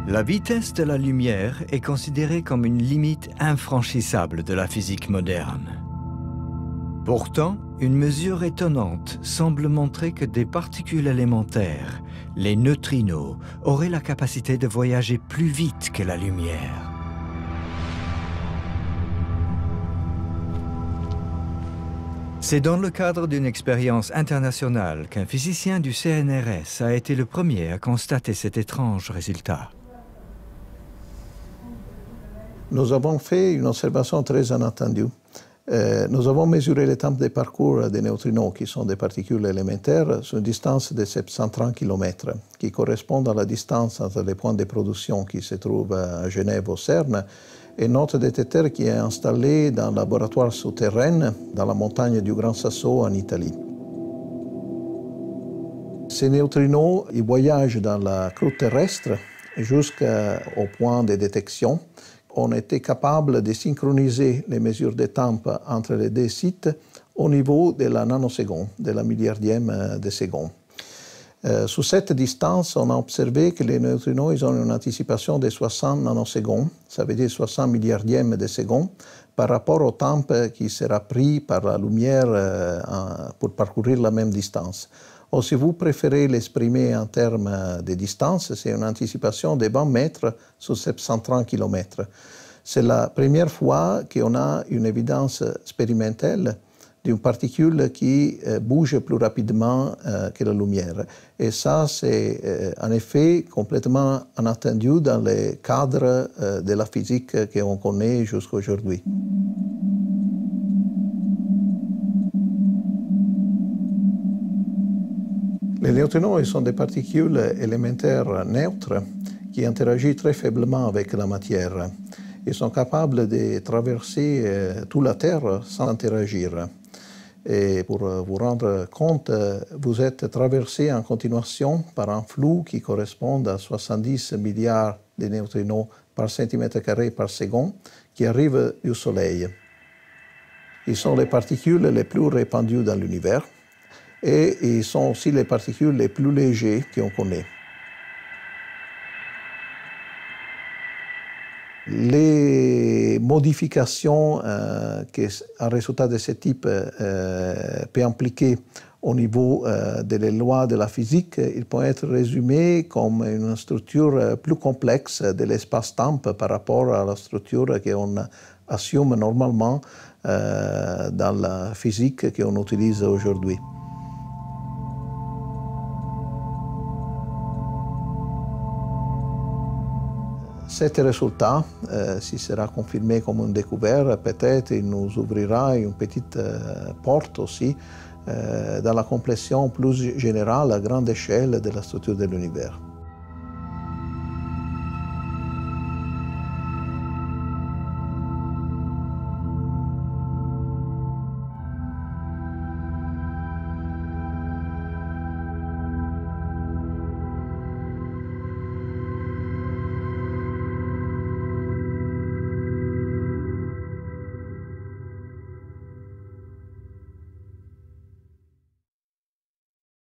La vitesse de la lumière est considérée comme une limite infranchissable de la physique moderne. Pourtant, une mesure étonnante semble montrer que des particules élémentaires, les neutrinos, auraient la capacité de voyager plus vite que la lumière. C'est dans le cadre d'une expérience internationale qu'un physicien du CNRS a été le premier à constater cet étrange résultat. Nous avons fait une observation très inattendue. Nous avons mesuré le temps de parcours des neutrinos, qui sont des particules élémentaires, sur une distance de 730 km, qui correspond à la distance entre les points de production qui se trouvent à Genève au CERN et notre détecteur qui est installé dans un laboratoire souterrain dans la montagne du Gran Sasso en Italie. Ces neutrinos ils voyagent dans la croûte terrestre jusqu'au point de détection. On était capable de synchroniser les mesures de temps entre les deux sites au niveau de la nanoseconde, de la milliardième de seconde. Sous cette distance, on a observé que les neutrinos ils ont une anticipation de 60 nanosecondes, ça veut dire 60 milliardièmes de seconde, par rapport au temps qui sera pris par la lumière pour parcourir la même distance. Ou si vous préférez l'exprimer en termes de distance, c'est une anticipation de 20 mètres sur 730 km. C'est la première fois qu'on a une évidence expérimentale d'une particule qui bouge plus rapidement que la lumière. Et ça, c'est en effet complètement inattendu dans le cadre de la physique qu'on connaît jusqu'à aujourd'hui. Les neutrinos sont des particules élémentaires neutres qui interagissent très faiblement avec la matière. Ils sont capables de traverser toute la Terre sans interagir. Et pour vous rendre compte, vous êtes traversé en continuation par un flux qui correspond à 70 milliards de neutrinos par centimètre carré par seconde qui arrivent du Soleil. Ils sont les particules les plus répandues dans l'univers. Et ils sont aussi les particules les plus légères qu'on connaît. Les modifications qu'un résultat de ce type peut impliquer au niveau des lois de la physique, il peut être résumé comme une structure plus complexe de l'espace-temps par rapport à la structure qu'on assume normalement dans la physique qu'on utilise aujourd'hui. Cet résultat, s'il sera confirmé comme une découverte, peut-être il nous ouvrira une petite porte aussi dans la compréhension plus générale à grande échelle de la structure de l'univers.